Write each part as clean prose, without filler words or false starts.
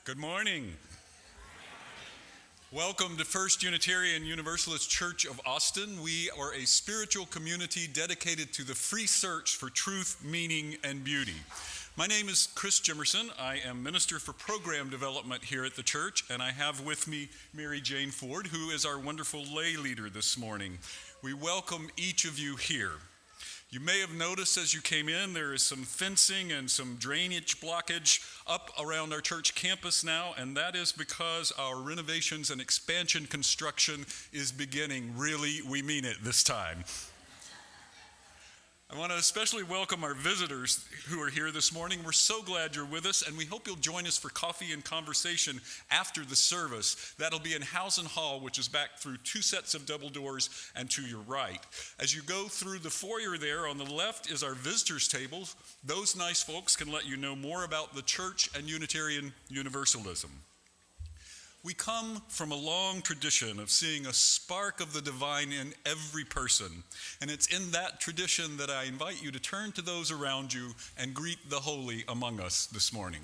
Good morning. Welcome to First Unitarian Universalist Church of Austin. We are a spiritual community dedicated to the free search for truth, meaning, and beauty. My name is Chris Jimmerson. I am Minister for Program Development here at the church, and I have with me Mary Jane Ford, who is our wonderful lay leader this morning. We welcome each of you here. You may have noticed as you came in, there is some fencing and some drainage blockage up around our church campus now, and that is because our renovations and expansion construction is beginning. Really, we mean it this time. I want to especially welcome our visitors who are here this morning. We're so glad you're with us, and we hope you'll join us for coffee and conversation after the service. That'll be in Housen Hall, which is back through two sets of double doors and to your right. As you go through the foyer there, on the left is our visitors table. Those nice folks can let you know more about the church and Unitarian Universalism. We come from a long tradition of seeing a spark of the divine in every person. And it's in that tradition that I invite you to turn to those around you and greet the holy among us this morning.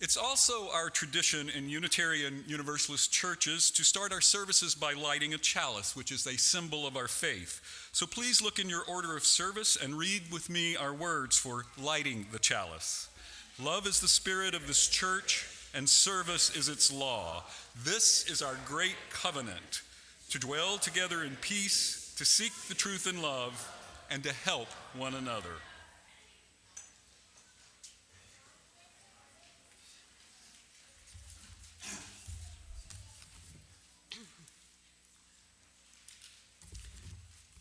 It's also our tradition in Unitarian Universalist churches to start our services by lighting a chalice, which is a symbol of our faith. So please look in your order of service and read with me our words for lighting the chalice. Love is the spirit of this church, and service is its law. This is our great covenant, to dwell together in peace, to seek the truth in love, and to help one another.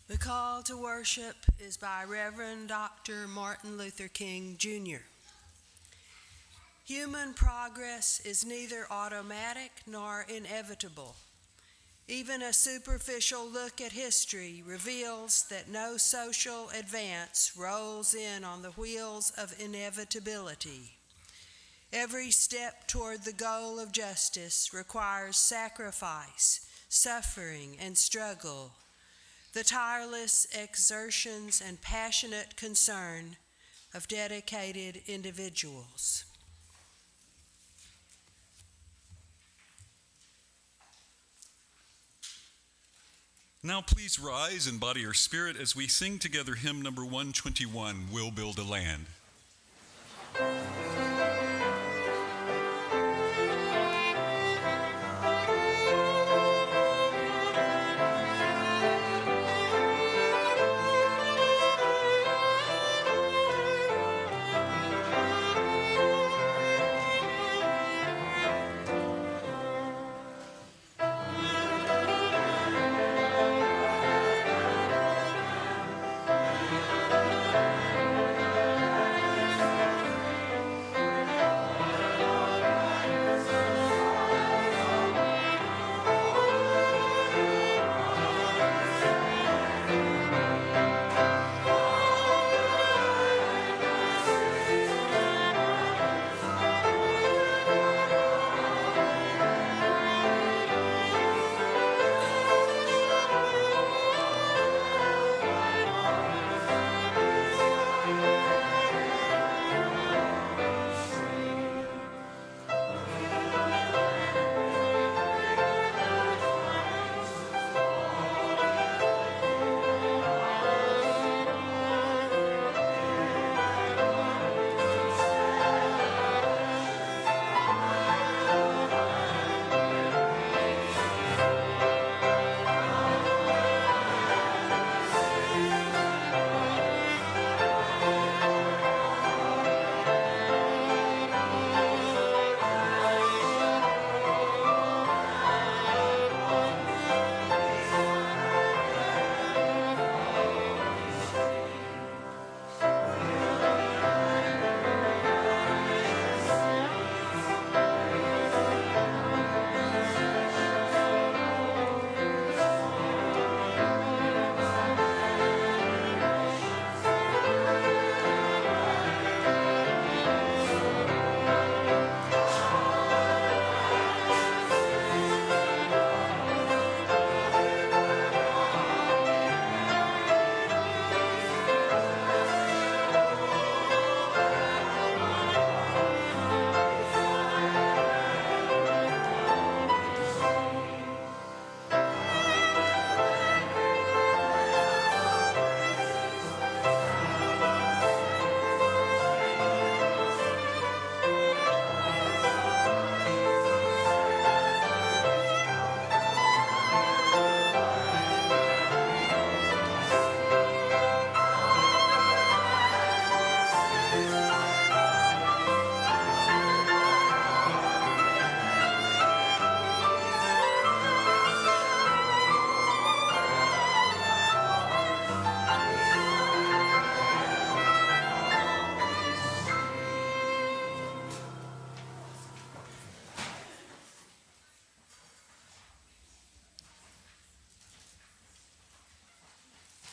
The call to worship is by Reverend Dr. Martin Luther King, Jr. Human progress is neither automatic nor inevitable. Even a superficial look at history reveals that no social advance rolls in on the wheels of inevitability. Every step toward the goal of justice requires sacrifice, suffering, and struggle. The tireless exertions and passionate concern of dedicated individuals. Now please rise in body or spirit as we sing together hymn number 121, We'll Build a Land.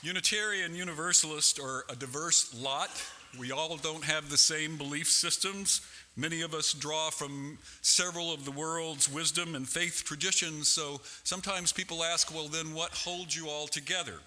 Unitarian Universalists are a diverse lot. We all don't have the same belief systems. Many of us draw from several of the world's wisdom and faith traditions, so sometimes people ask, well, then what holds you all together?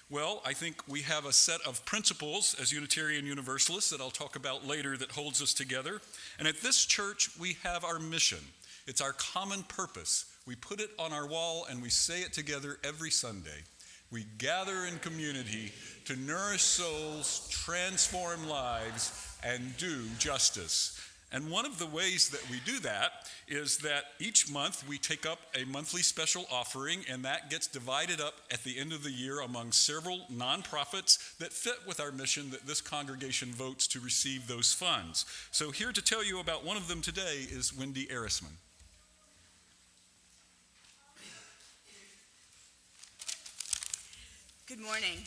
Well, I think we have a set of principles as Unitarian Universalists that I'll talk about later that holds us together. And at this church, we have our mission. It's our common purpose. We put it on our wall and we say it together every Sunday. We gather in community to nourish souls, transform lives, and do justice. And one of the ways that we do that is that each month we take up a monthly special offering, and that gets divided up at the end of the year among several nonprofits that fit with our mission that this congregation votes to receive those funds. So here to tell you about one of them today is Wendy Erisman. Good morning.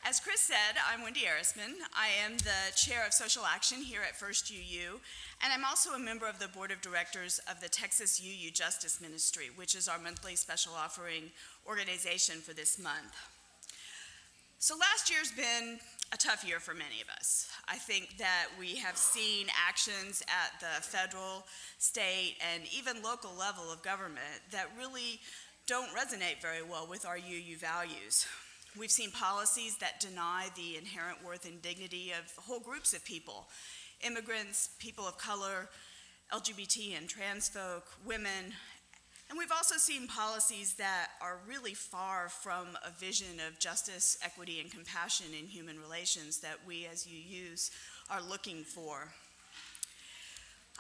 As Chris said, I'm Wendy Erisman. I am the chair of social action here at First UU, and I'm also a member of the board of directors of the Texas UU Justice Ministry, which is our monthly special offering organization for this month. So last year's been a tough year for many of us. I think that we have seen actions at the federal, state, and even local level of government that really don't resonate very well with our UU values. We've seen policies that deny the inherent worth and dignity of whole groups of people, immigrants, people of color, LGBT and trans folk, women, and we've also seen policies that are really far from a vision of justice, equity, and compassion in human relations that we as UUs are looking for.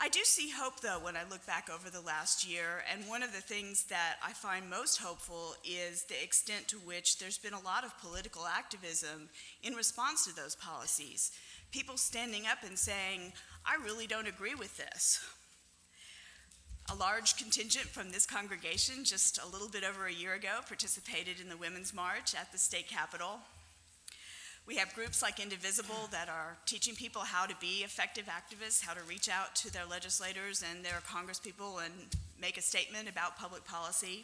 I do see hope, though, when I look back over the last year, and one of the things that I find most hopeful is the extent to which there's been a lot of political activism in response to those policies. People standing up and saying, I really don't agree with this. A large contingent from this congregation, just a little bit over a year ago, participated in the Women's March at the state capitol. We have groups like Indivisible that are teaching people how to be effective activists, how to reach out to their legislators and their congresspeople and make a statement about public policy.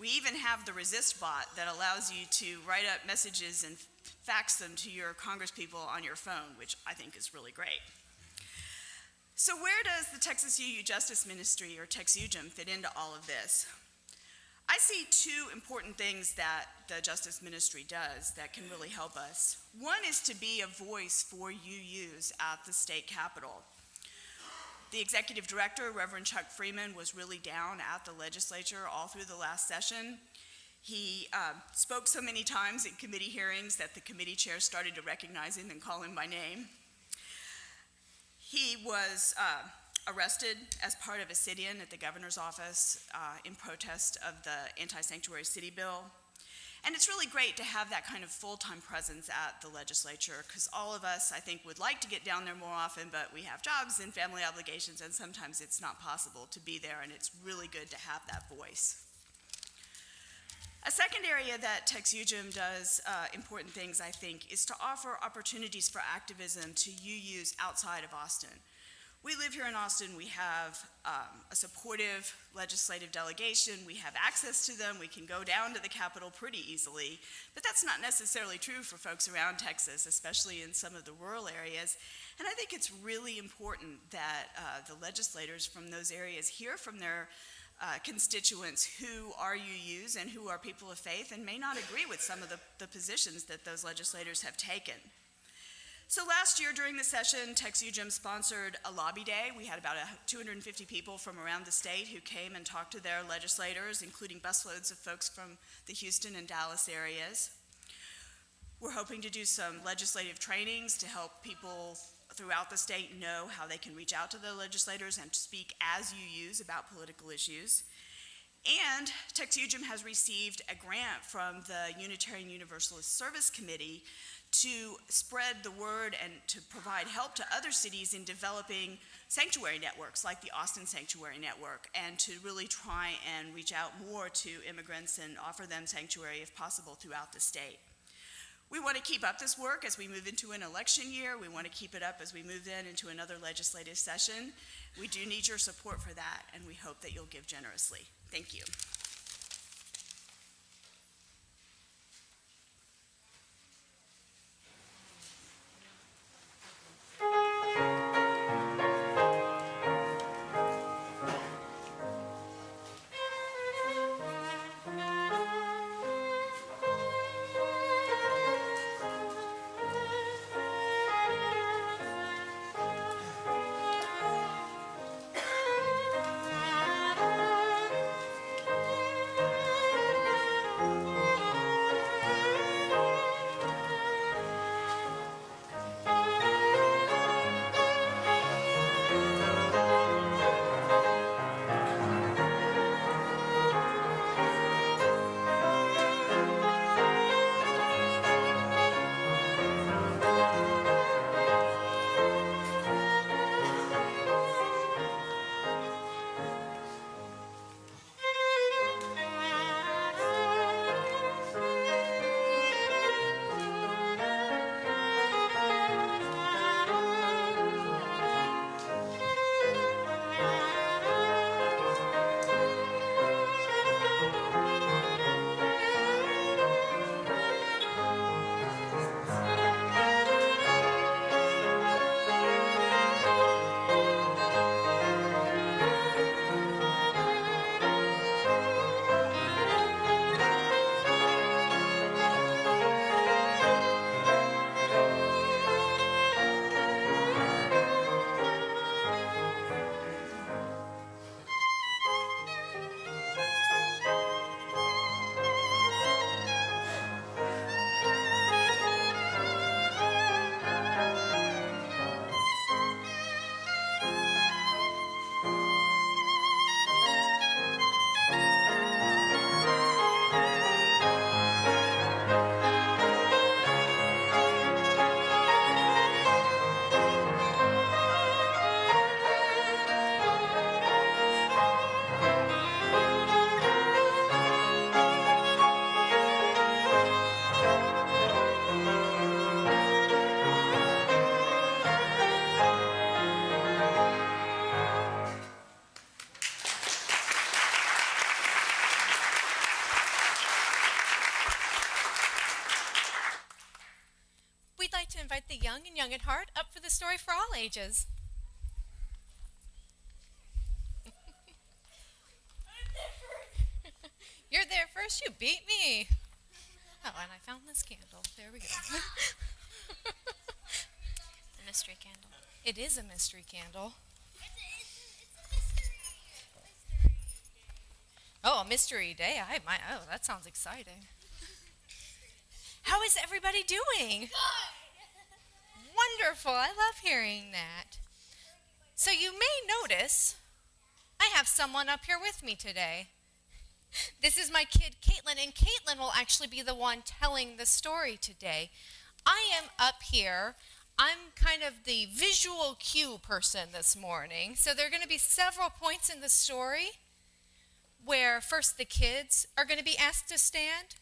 We even have the Resist bot that allows you to write up messages and fax them to your congresspeople on your phone, which I think is really great. So where does the Texas UU Justice Ministry, or TexUJM, fit into all of this? I see two important things that the Justice Ministry does that can really help us. One is to be a voice for UUs at the state capitol. The executive director, Reverend Chuck Freeman, was really down at the legislature all through the last session. He spoke so many times in committee hearings that the committee chairs started to recognize him and call him by name. He was arrested as part of a sit-in at the governor's office in protest of the anti-sanctuary city bill. And it's really great to have that kind of full-time presence at the legislature, because all of us, I think, would like to get down there more often, but we have jobs and family obligations, and sometimes it's not possible to be there, and it's really good to have that voice. A second area that TexUJM does important things, I think, is to offer opportunities for activism to UUs outside of Austin. We live here in Austin. We have a supportive legislative delegation. We have access to them. We can go down to the Capitol pretty easily. But that's not necessarily true for folks around Texas, especially in some of the rural areas. And I think it's really important that the legislators from those areas hear from their constituents who are UUs and who are people of faith and may not agree with some of the positions that those legislators have taken. So last year during the session, TexUJM sponsored a lobby day. We had about 250 people from around the state who came and talked to their legislators, including busloads of folks from the Houston and Dallas areas. We're hoping to do some legislative trainings to help people throughout the state know how they can reach out to their legislators and speak as UUs about political issues. And TexUJM has received a grant from the Unitarian Universalist Service Committee to spread the word and to provide help to other cities in developing sanctuary networks like the Austin Sanctuary Network, and to really try and reach out more to immigrants and offer them sanctuary if possible throughout the state. We want to keep up this work as we move into an election year. We want to keep it up as we move then into another legislative session. We do need your support for that, and we hope that you'll give generously. Thank you. young and young at heart, up for the story for all ages. You're there first, you beat me. Oh, and I found this candle. There we go. The mystery candle. It is a mystery candle. Oh, a mystery day. Oh, that sounds exciting. How is everybody doing? Wonderful. I love hearing that. So you may notice I have someone up here with me today. This is my kid, Caitlin, and Caitlin will actually be the one telling the story today. I am up here. I'm kind of the visual cue person this morning. So there are going to be several points in the story where first the kids are going to be asked to stand,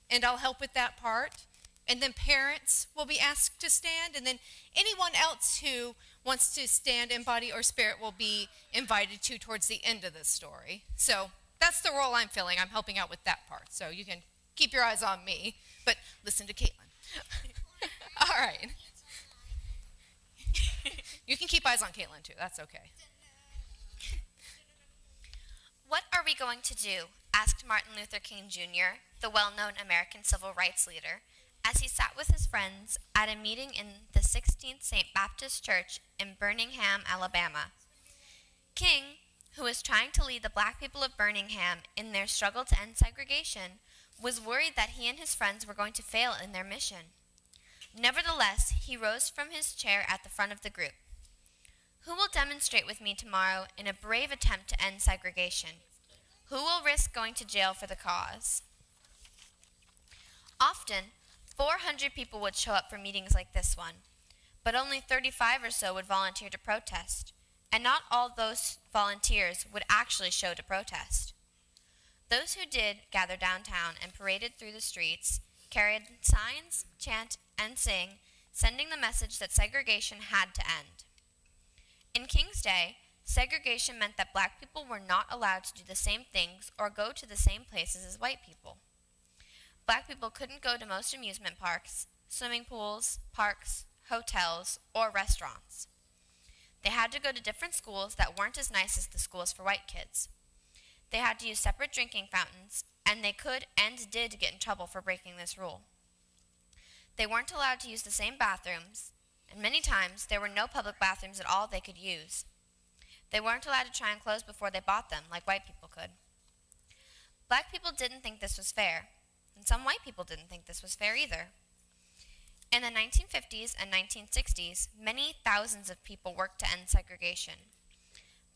and I'll help with that part. And then parents will be asked to stand, and then anyone else who wants to stand in body or spirit will be invited to towards the end of the story. So that's the role I'm filling. I'm helping out with that part. So you can keep your eyes on me, but listen to Caitlin. All right. You can keep eyes on Caitlin too. That's okay. What are we going to do? Asked Martin Luther King Jr., the well-known American civil rights leader, as he sat with his friends at a meeting in the 16th St. Baptist Church in Birmingham, Alabama. King, who was trying to lead the black people of Birmingham in their struggle to end segregation, was worried that he and his friends were going to fail in their mission. Nevertheless, he rose from his chair at the front of the group. Who will demonstrate with me tomorrow in a brave attempt to end segregation? Who will risk going to jail for the cause? Often, 400 people would show up for meetings like this one, but only 35 or so would volunteer to protest, and not all those volunteers would actually show to protest. Those who did gather downtown and paraded through the streets, carried signs, chant, and sing, sending the message that segregation had to end. In King's day, segregation meant that black people were not allowed to do the same things or go to the same places as white people. Black people couldn't go to most amusement parks, swimming pools, parks, hotels, or restaurants. They had to go to different schools that weren't as nice as the schools for white kids. They had to use separate drinking fountains, and they could and did get in trouble for breaking this rule. They weren't allowed to use the same bathrooms, and many times there were no public bathrooms at all they could use. They weren't allowed to try on clothes before they bought them, like white people could. Black people didn't think this was fair, and some white people didn't think this was fair either. In the 1950s and 1960s, many thousands of people worked to end segregation.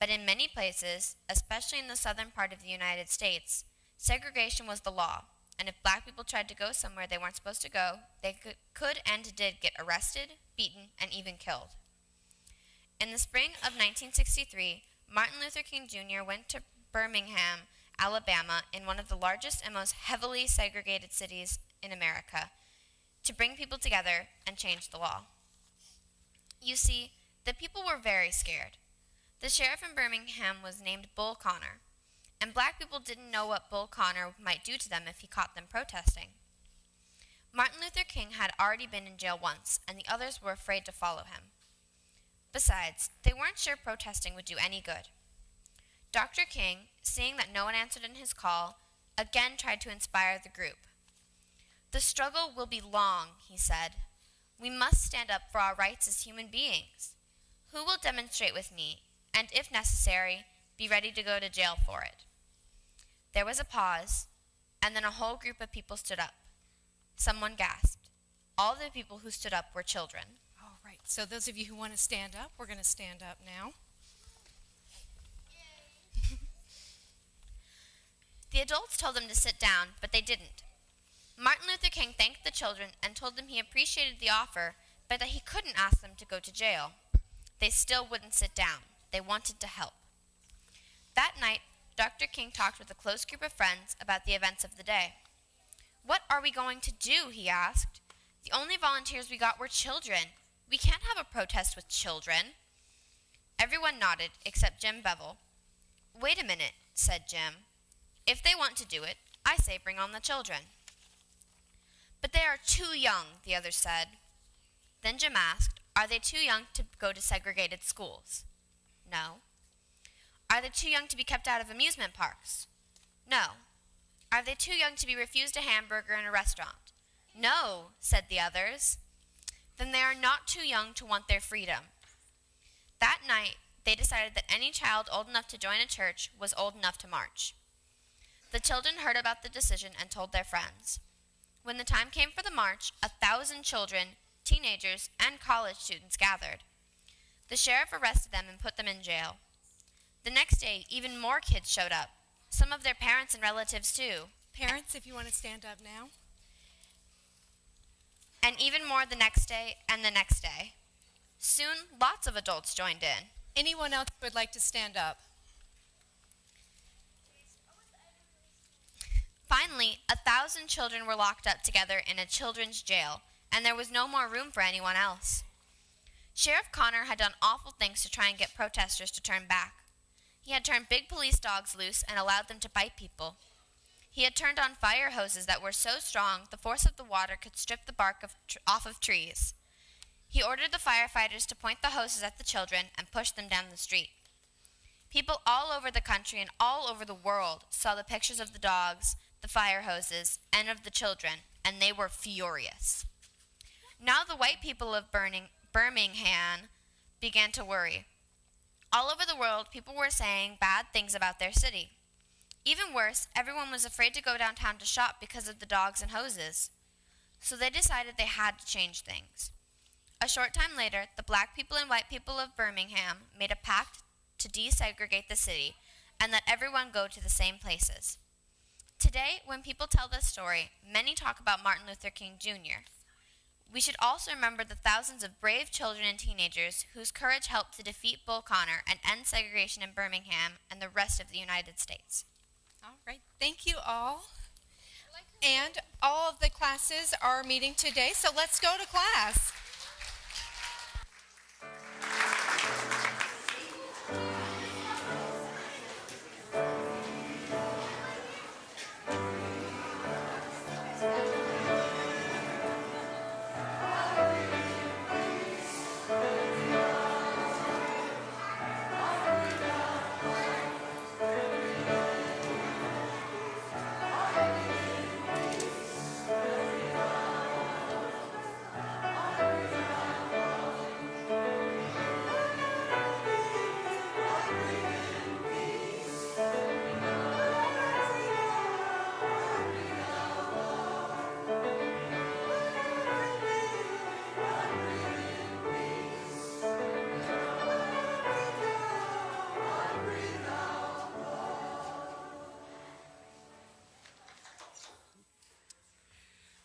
But in many places, especially in the southern part of the United States, segregation was the law, and if black people tried to go somewhere they weren't supposed to go, they could and did get arrested, beaten, and even killed. In the spring of 1963, Martin Luther King Jr. went to Birmingham, Alabama, in one of the largest and most heavily segregated cities in America, to bring people together and change the law. You see, the people were very scared. The sheriff in Birmingham was named Bull Connor, and black people didn't know what Bull Connor might do to them if he caught them protesting. Martin Luther King had already been in jail once, and the others were afraid to follow him. Besides, they weren't sure protesting would do any good. Dr. King, seeing that no one answered in his call, again tried to inspire the group. "The struggle will be long," he said. "We must stand up for our rights as human beings. Who will demonstrate with me, and if necessary, be ready to go to jail for it?" There was a pause, and then a whole group of people stood up. Someone gasped. All the people who stood up were children. All right, so those of you who want to stand up, we're going to stand up now. The adults told them to sit down, but they didn't. Martin Luther King thanked the children and told them he appreciated the offer, but that he couldn't ask them to go to jail. They still wouldn't sit down. They wanted to help. That night, Dr. King talked with a close group of friends about the events of the day. "What are we going to do?" he asked. "The only volunteers we got were children. We can't have a protest with children." Everyone nodded, except Jim Bevel. "Wait a minute," said Jim. "If they want to do it, I say bring on the children." "But they are too young," the others said. Then Jim asked, "Are they too young to go to segregated schools?" "No." "Are they too young to be kept out of amusement parks?" "No." "Are they too young to be refused a hamburger in a restaurant?" "No," said the others. "Then they are not too young to want their freedom." That night, they decided that any child old enough to join a church was old enough to march. The children heard about the decision and told their friends. When the time came for the march, 1,000 children, teenagers, and college students gathered. The sheriff arrested them and put them in jail. The next day, even more kids showed up, some of their parents and relatives too. Parents, if you want to stand up now. And even more the next day and the next day. Soon, lots of adults joined in. Anyone else who would like to stand up? Finally, 1,000 children were locked up together in a children's jail, and there was no more room for anyone else. Sheriff Connor had done awful things to try and get protesters to turn back. He had turned big police dogs loose and allowed them to bite people. He had turned on fire hoses that were so strong the force of the water could strip the bark off of trees. He ordered the firefighters to point the hoses at the children and push them down the street. People all over the country and all over the world saw the pictures of the dogs, the fire hoses, and of the children, and they were furious. Now the white people of Birmingham began to worry. All over the world, people were saying bad things about their city. Even worse, everyone was afraid to go downtown to shop because of the dogs and hoses. So they decided they had to change things. A short time later, the black people and white people of Birmingham made a pact to desegregate the city and let everyone go to the same places. Today, when people tell this story, many talk about Martin Luther King Jr. We should also remember the thousands of brave children and teenagers whose courage helped to defeat Bull Connor and end segregation in Birmingham and the rest of the United States. All right, thank you all. And all of the classes are meeting today, so let's go to class.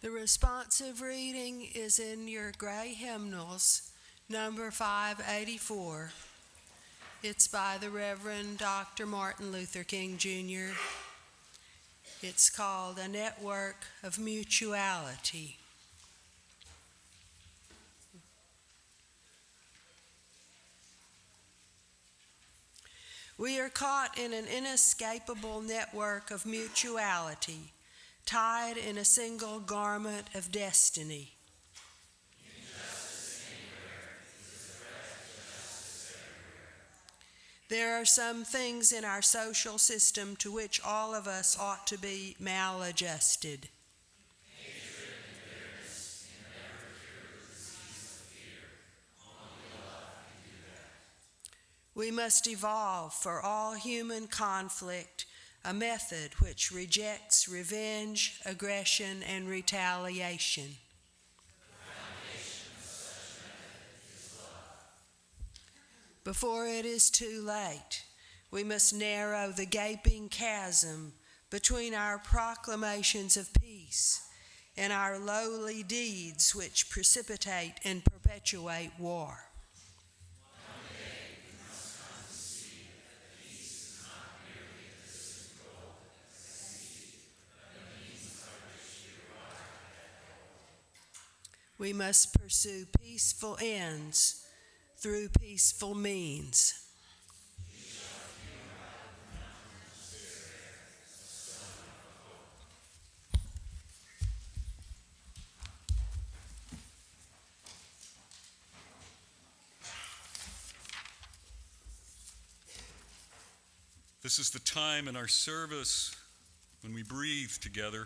The responsive reading is in your gray hymnals, number 584. It's by the Reverend Dr. Martin Luther King Jr. It's called A Network of Mutuality. We are caught in an inescapable network of mutuality, tied in a single garment of destiny. There are some things in our social system to which all of us ought to be maladjusted. We must evolve for all human conflict a method which rejects revenge, aggression, and retaliation. Before it is too late, we must narrow the gaping chasm between our proclamations of peace and our lowly deeds which precipitate and perpetuate war. We must pursue peaceful ends through peaceful means. This is the time in our service when we breathe together.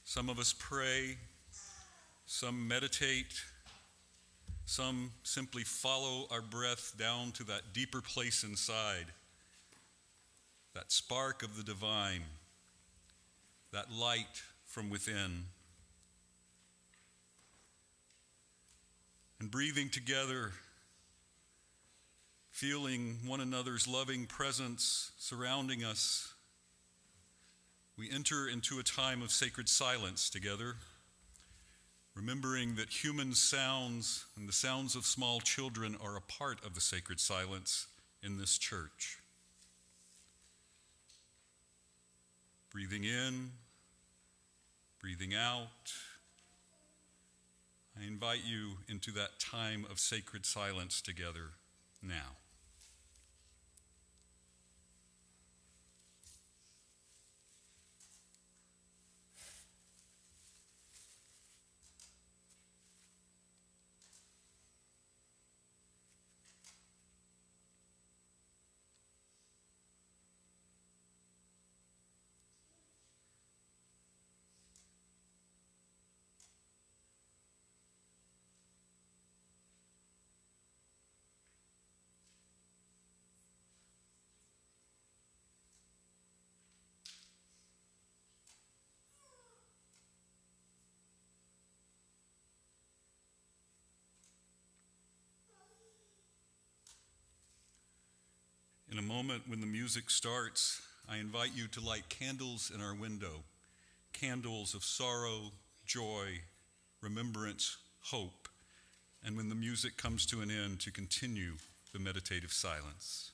Some of us pray, some meditate, some simply follow our breath down to that deeper place inside, that spark of the divine, that light from within. And breathing together, feeling one another's loving presence surrounding us, we enter into a time of sacred silence together, remembering that human sounds and the sounds of small children are a part of the sacred silence in this church. Breathing in, breathing out, I invite you into that time of sacred silence together now. In a moment when the music starts, I invite you to light candles in our window, candles of sorrow, joy, remembrance, hope, and when the music comes to an end, to continue the meditative silence.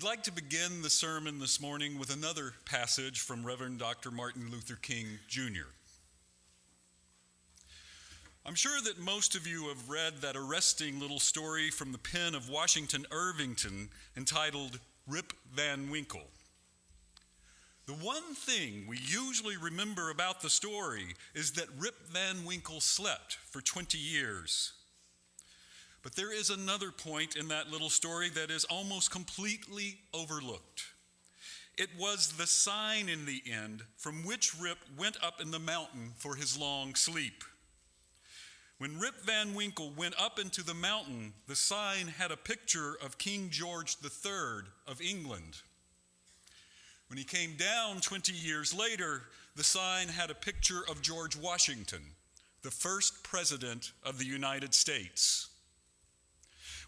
I'd like to begin the sermon this morning with another passage from Reverend Dr. Martin Luther King, Jr. I'm sure that most of you have read that arresting little story from the pen of Washington Irvington entitled Rip Van Winkle. The one thing we usually remember about the story is that Rip Van Winkle slept for 20 years. But there is another point in that little story that is almost completely overlooked. It was the sign in the end from which Rip went up in the mountain for his long sleep. When Rip Van Winkle went up into the mountain, the sign had a picture of King George III of England. When he came down 20 years later, the sign had a picture of George Washington, the first president of the United States.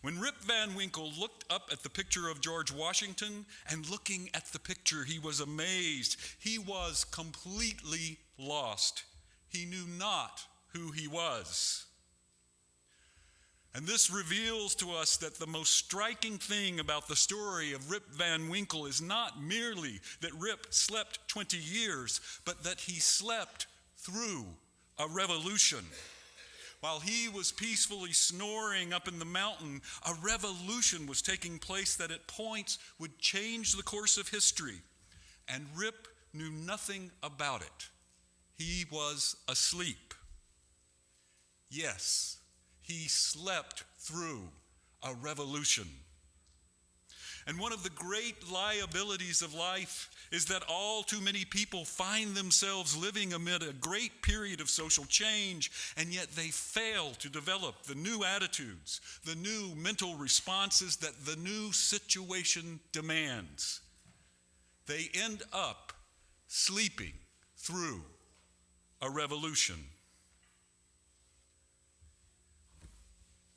When Rip Van Winkle looked up at the picture of George Washington and looking at the picture, he was amazed. He was completely lost. He knew not who he was. And this reveals to us that the most striking thing about the story of Rip Van Winkle is not merely that Rip slept 20 years, but that he slept through a revolution. While he was peacefully snoring up in the mountain, a revolution was taking place that at points would change the course of history. And Rip knew nothing about it. He was asleep. Yes, he slept through a revolution. And one of the great liabilities of life is that all too many people find themselves living amid a great period of social change, and yet they fail to develop the new attitudes, the new mental responses that the new situation demands. They end up sleeping through a revolution.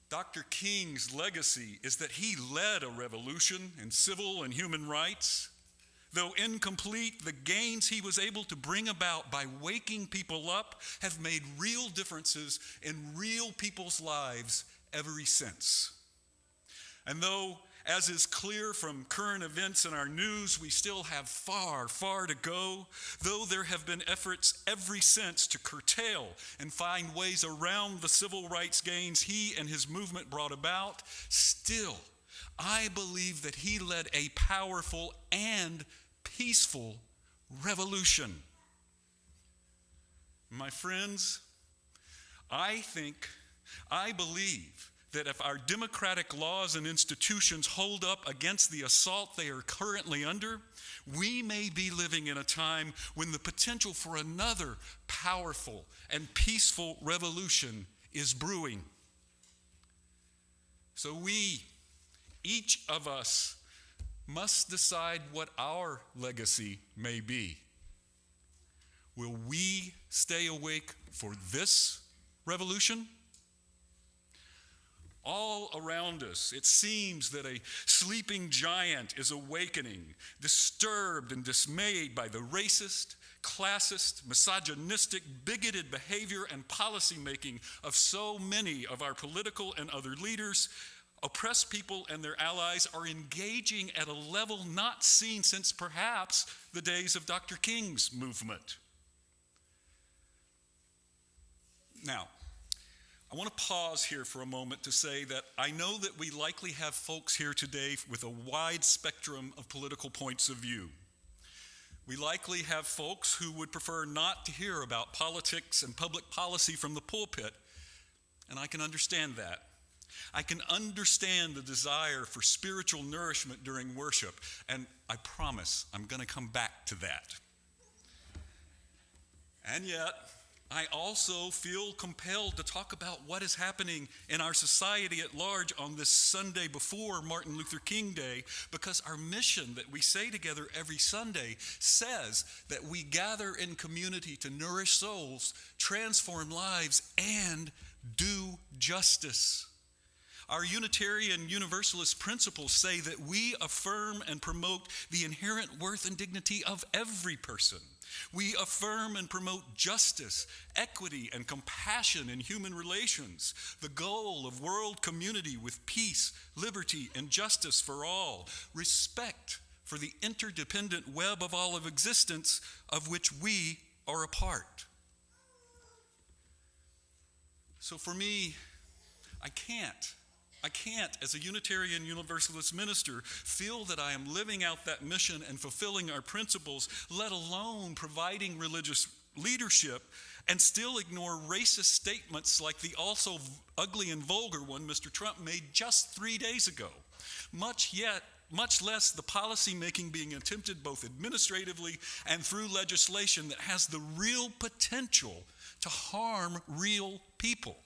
Dr. King's legacy is that he led a revolution in civil and human rights. Though incomplete, the gains he was able to bring about by waking people up have made real differences in real people's lives ever since. And though, as is clear from current events in our news, we still have far, far to go, though there have been efforts ever since to curtail and find ways around the civil rights gains he and his movement brought about, still, I believe that he led a powerful and peaceful revolution. My friends, I believe that if our democratic laws and institutions hold up against the assault they are currently under, we may be living in a time when the potential for another powerful and peaceful revolution is brewing. So we, each of us, must decide what our legacy may be. Will we stay awake for this revolution? All around us, it seems that a sleeping giant is awakening, disturbed and dismayed by the racist, classist, misogynistic, bigoted behavior and policymaking of so many of our political and other leaders. Oppressed people and their allies are engaging at a level not seen since perhaps the days of Dr. King's movement. Now, I want to pause here for a moment to say that I know that we likely have folks here today with a wide spectrum of political points of view. We likely have folks who would prefer not to hear about politics and public policy from the pulpit, and I can understand that. I can understand the desire for spiritual nourishment during worship, and I promise I'm going to come back to that. And yet, I also feel compelled to talk about what is happening in our society at large on this Sunday before Martin Luther King Day, because our mission that we say together every Sunday says that we gather in community to nourish souls, transform lives, and do justice. Our Unitarian Universalist principles say that we affirm and promote the inherent worth and dignity of every person, We affirm and promote justice, equity, and compassion in human relations, the goal of world community with peace, liberty, and justice for all, respect for the interdependent web of all of existence of which we are a part. So for me, I can't, as a Unitarian Universalist minister, feel that I am living out that mission and fulfilling our principles, let alone providing religious leadership, and still ignore racist statements like the also ugly and vulgar one Mr. Trump made just 3 days ago. Much less the policy making being attempted both administratively and through legislation that has the real potential to harm real people.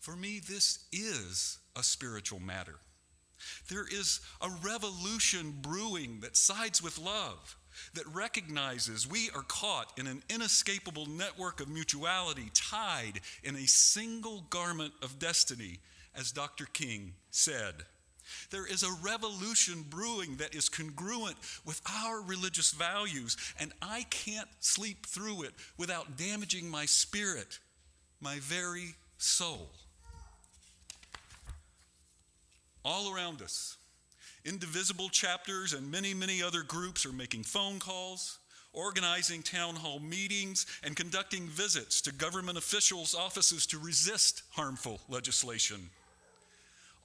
For me, this is a spiritual matter. There is a revolution brewing that sides with love, that recognizes we are caught in an inescapable network of mutuality, tied in a single garment of destiny, as Dr. King said. There is a revolution brewing that is congruent with our religious values, and I can't sleep through it without damaging my spirit, my very soul. All around us, indivisible chapters and many, many other groups are making phone calls, organizing town hall meetings, and conducting visits to government officials' offices to resist harmful legislation.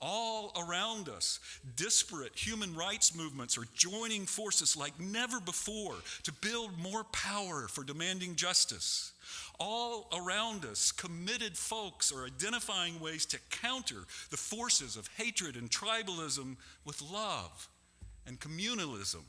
All around us, disparate human rights movements are joining forces like never before to build more power for demanding justice. All around us, committed folks are identifying ways to counter the forces of hatred and tribalism with love and communalism.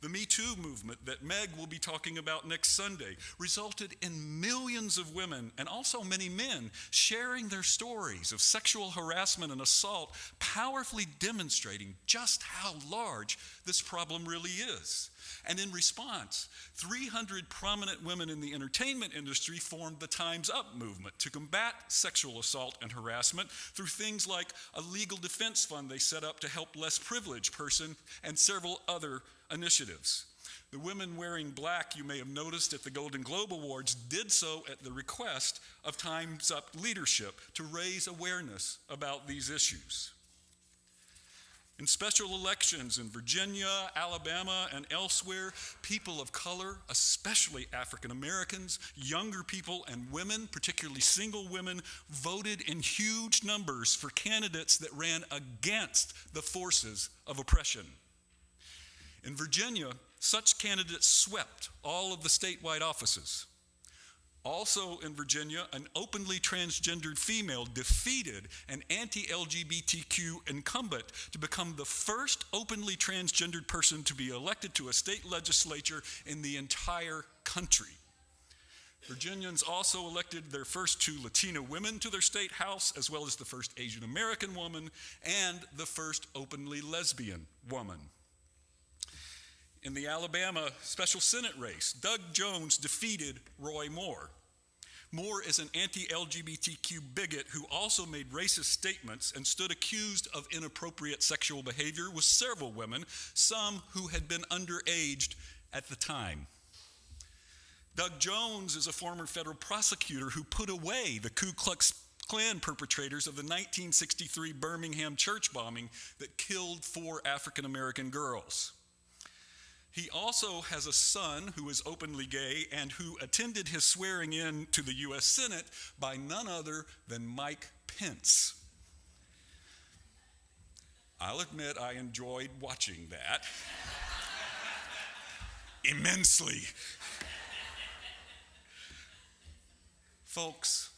The Me Too movement that Meg will be talking about next Sunday resulted in millions of women and also many men sharing their stories of sexual harassment and assault, powerfully demonstrating just how large this problem really is. And in response, 300 prominent women in the entertainment industry formed the Time's Up movement to combat sexual assault and harassment through things like a legal defense fund they set up to help less privileged persons and several other initiatives. The women wearing black you may have noticed at the Golden Globe Awards did so at the request of Time's Up leadership to raise awareness about these issues. In special elections in Virginia, Alabama, and elsewhere, people of color, especially African Americans, younger people, and women, particularly single women, voted in huge numbers for candidates that ran against the forces of oppression. In Virginia, such candidates swept all of the statewide offices. Also in Virginia, an openly transgendered female defeated an anti-LGBTQ incumbent to become the first openly transgendered person to be elected to a state legislature in the entire country. Virginians also elected their first 2 Latina women to their state house, as well as the first Asian American woman and the first openly lesbian woman. In the Alabama special Senate race, Doug Jones defeated Roy Moore. Moore is an anti-LGBTQ bigot who also made racist statements and stood accused of inappropriate sexual behavior with several women, some who had been underage at the time. Doug Jones is a former federal prosecutor who put away the Ku Klux Klan perpetrators of the 1963 Birmingham church bombing that killed 4 African American girls. He also has a son who is openly gay and who attended his swearing in to the U.S. Senate by none other than Mike Pence. I'll admit I enjoyed watching that immensely. Folks,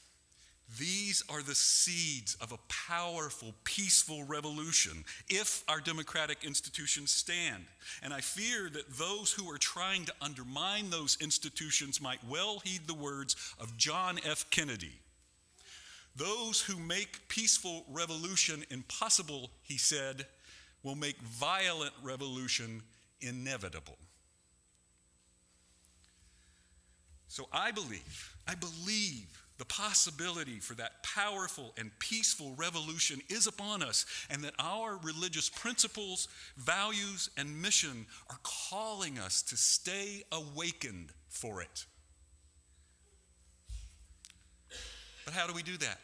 these are the seeds of a powerful, peaceful revolution if our democratic institutions stand. And I fear that those who are trying to undermine those institutions might well heed the words of John F. Kennedy. Those who make peaceful revolution impossible, he said, will make violent revolution inevitable. So I believe the possibility for that powerful and peaceful revolution is upon us, and that our religious principles, values, and mission are calling us to stay awakened for it. But how do we do that?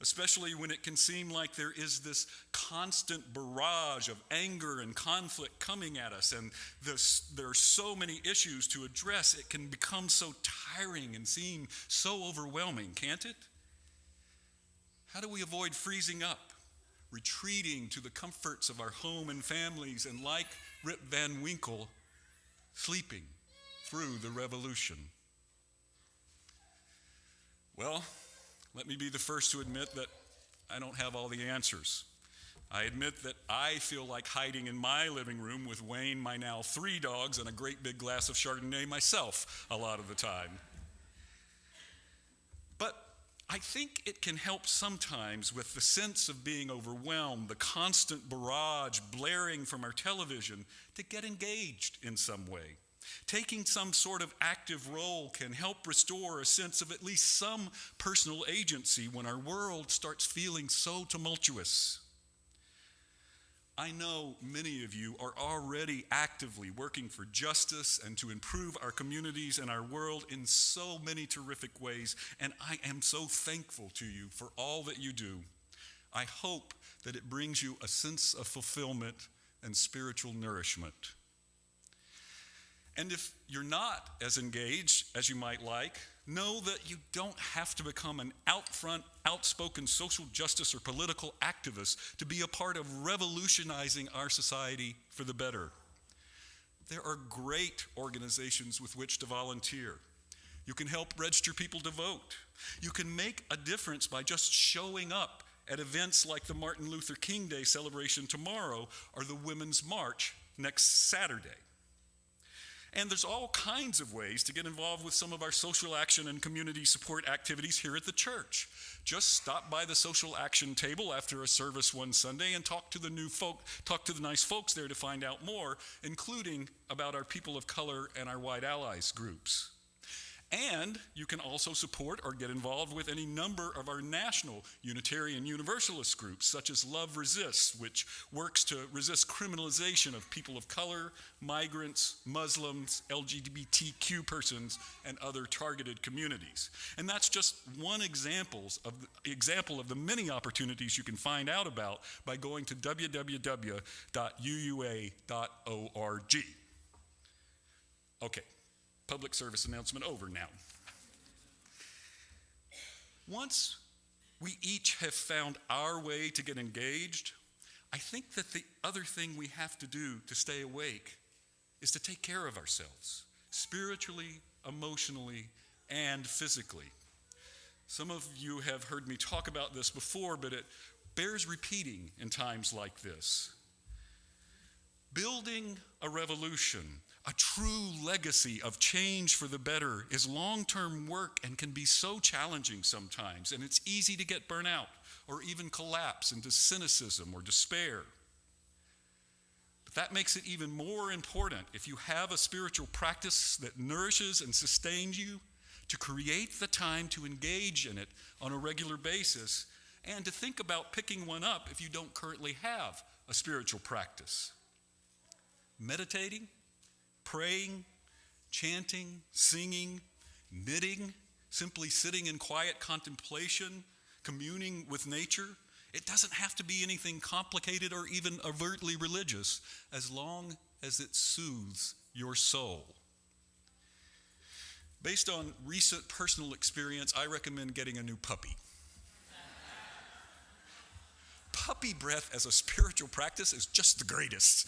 Especially when it can seem like there is this constant barrage of anger and conflict coming at us, and there are so many issues to address. It can become so tiring and seem so overwhelming, can't it? How do we avoid freezing up, retreating to the comforts of our home and families, and like Rip Van Winkle, sleeping through the revolution? Well, let me be the first to admit that I don't have all the answers. I admit that I feel like hiding in my living room with Wayne, my now 3 dogs, and a great big glass of Chardonnay myself a lot of the time. But I think it can help sometimes with the sense of being overwhelmed, the constant barrage blaring from our television, to get engaged in some way. Taking some sort of active role can help restore a sense of at least some personal agency when our world starts feeling so tumultuous. I know many of you are already actively working for justice and to improve our communities and our world in so many terrific ways, and I am so thankful to you for all that you do. I hope that it brings you a sense of fulfillment and spiritual nourishment. And if you're not as engaged as you might like, know that you don't have to become an out-front, outspoken social justice or political activist to be a part of revolutionizing our society for the better. There are great organizations with which to volunteer. You can help register people to vote. You can make a difference by just showing up at events like the Martin Luther King Day celebration tomorrow or the Women's March next Saturday. And there's all kinds of ways to get involved with some of our social action and community support activities here at the church. Just stop by the social action table after a service one Sunday and talk to the nice folks there to find out more, including about our people of color and our white allies groups. And you can also support or get involved with any number of our national Unitarian Universalist groups, such as Love Resists, which works to resist criminalization of people of color, migrants, Muslims, LGBTQ persons, and other targeted communities. And that's just one example of the many opportunities you can find out about by going to www.uua.org. Okay. Public service announcement over now. Once we each have found our way to get engaged, I think that the other thing we have to do to stay awake is to take care of ourselves, spiritually, emotionally, and physically. Some of you have heard me talk about this before, but it bears repeating in times like this. Building a revolution, a true legacy of change for the better, is long-term work and can be so challenging sometimes, and it's easy to get burnt out or even collapse into cynicism or despair. But that makes it even more important if you have a spiritual practice that nourishes and sustains you, to create the time to engage in it on a regular basis, and to think about picking one up if you don't currently have a spiritual practice. Meditating, praying, chanting, singing, knitting, simply sitting in quiet contemplation, communing with nature. It doesn't have to be anything complicated or even overtly religious, as long as it soothes your soul. Based on recent personal experience, I recommend getting a new puppy. Puppy breath as a spiritual practice is just the greatest.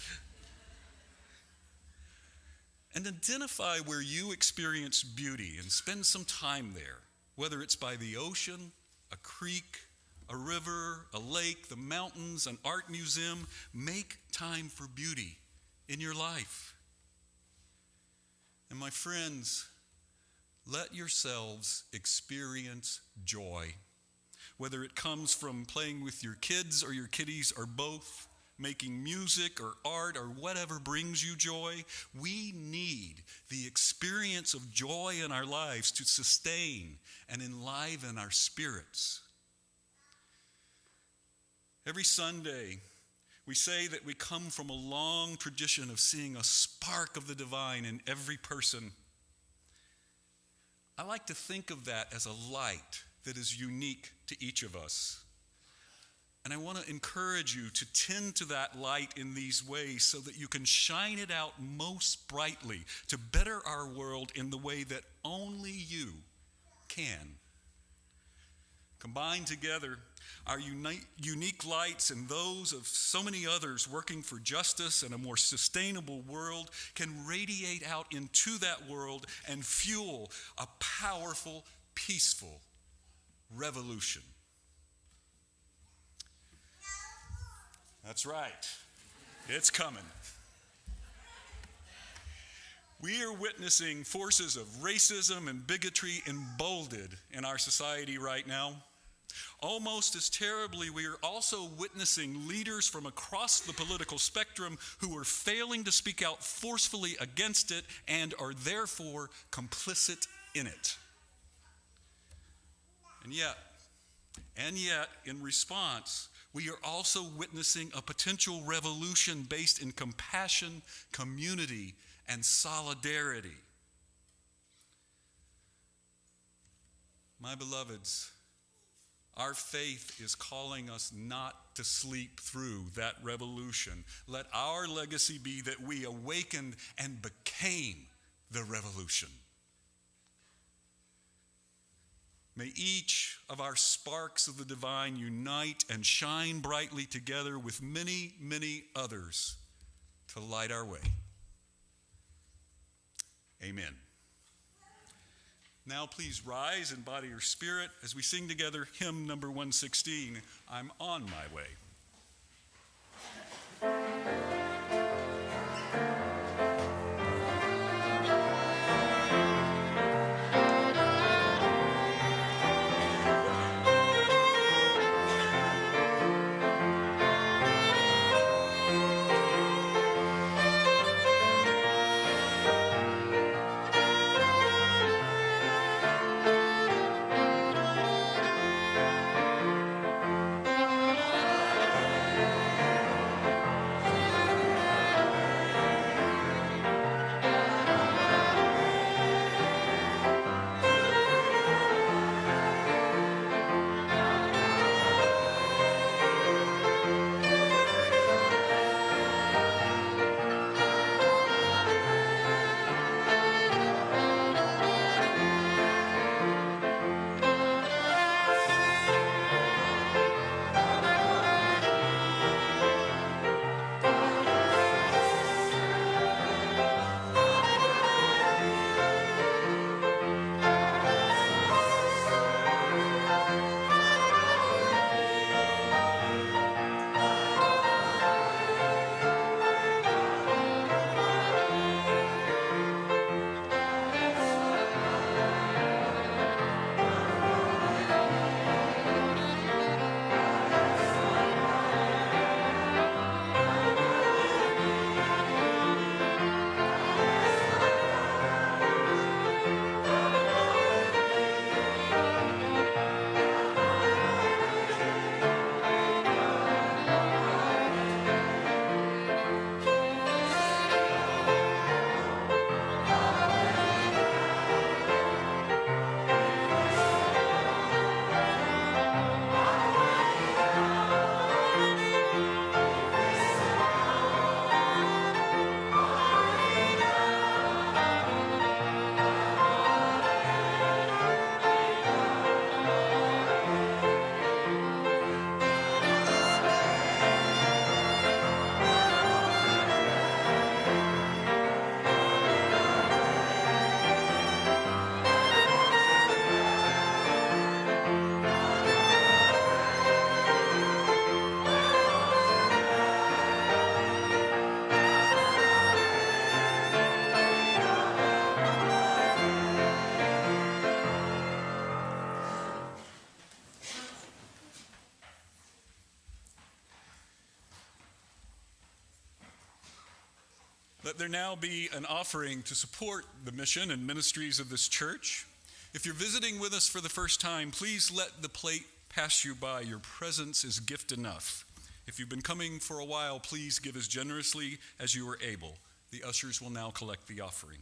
And identify where you experience beauty and spend some time there, whether it's by the ocean, a creek, a river, a lake, the mountains, an art museum. Make time for beauty in your life. And my friends, let yourselves experience joy. Whether it comes from playing with your kids or your kitties or both, making music or art or whatever brings you joy. We need the experience of joy in our lives to sustain and enliven our spirits. Every Sunday, we say that we come from a long tradition of seeing a spark of the divine in every person. I like to think of that as a light that is unique to each of us. And I want to encourage you to tend to that light in these ways so that you can shine it out most brightly to better our world in the way that only you can. Combined together, our unique lights and those of so many others working for justice and a more sustainable world can radiate out into that world and fuel a powerful, peaceful revolution. That's right. It's coming. We are witnessing forces of racism and bigotry emboldened in our society right now. Almost as terribly, we are also witnessing leaders from across the political spectrum who are failing to speak out forcefully against it and are therefore complicit in it. And yet, in response, we are also witnessing a potential revolution based in compassion, community, and solidarity. My beloveds, our faith is calling us not to sleep through that revolution. Let our legacy be that we awakened and became the revolution. May each of our sparks of the divine unite and shine brightly together with many, many others to light our way. Amen. Now please rise in body or spirit as we sing together hymn number 116, I'm on my way. Let there now be an offering to support the mission and ministries of this church. If you're visiting with us for the first time, please let the plate pass you by. Your presence is gift enough. If you've been coming for a while, please give as generously as you are able. The ushers will now collect the offering.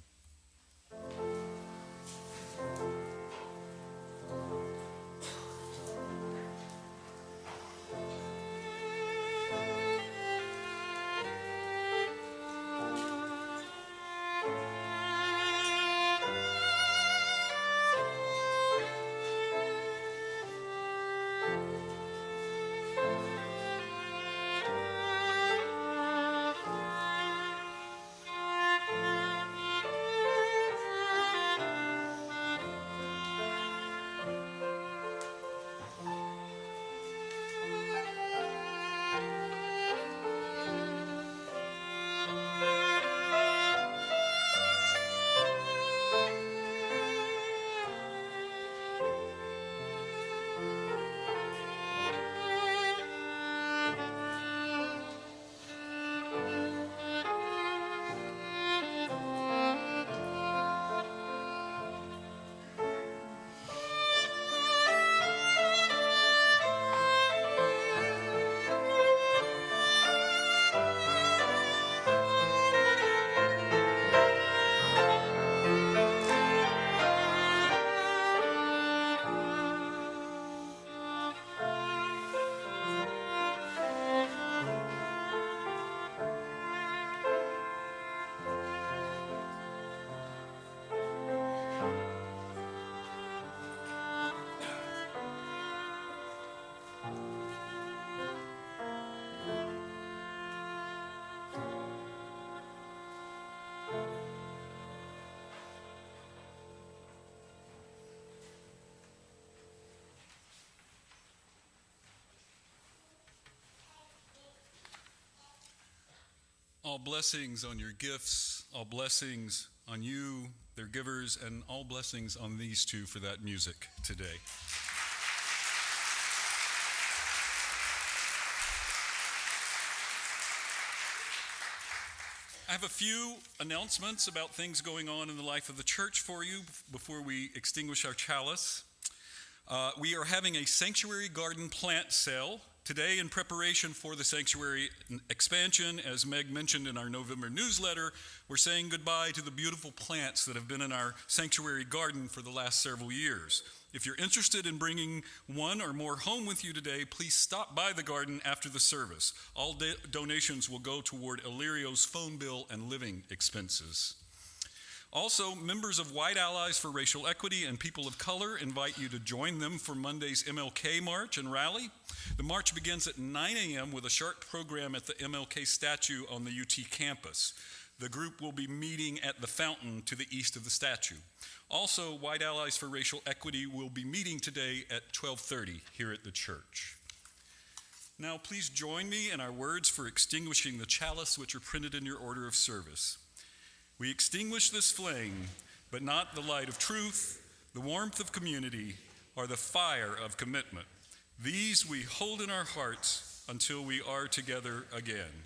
All blessings on your gifts, all blessings on you, their givers, and all blessings on these two for that music today. I have a few announcements about things going on in the life of the church for you before we extinguish our chalice. We are having a sanctuary garden plant sale today in preparation for the sanctuary expansion. As Meg mentioned in our November newsletter, we're saying goodbye to the beautiful plants that have been in our sanctuary garden for the last several years. If you're interested in bringing one or more home with you today, please stop by the garden after the service. All donations will go toward Illyrio's phone bill and living expenses. Also, members of White Allies for Racial Equity and People of Color invite you to join them for Monday's MLK March and Rally. The march begins at 9 a.m. with a sharp program at the MLK statue on the UT campus. The group will be meeting at the fountain to the east of the statue. Also, White Allies for Racial Equity will be meeting today at 12:30 here at the church. Now, please join me in our words for extinguishing the chalice, which are printed in your order of service. We extinguish this flame, but not the light of truth, the warmth of community, or the fire of commitment. These we hold in our hearts until we are together again.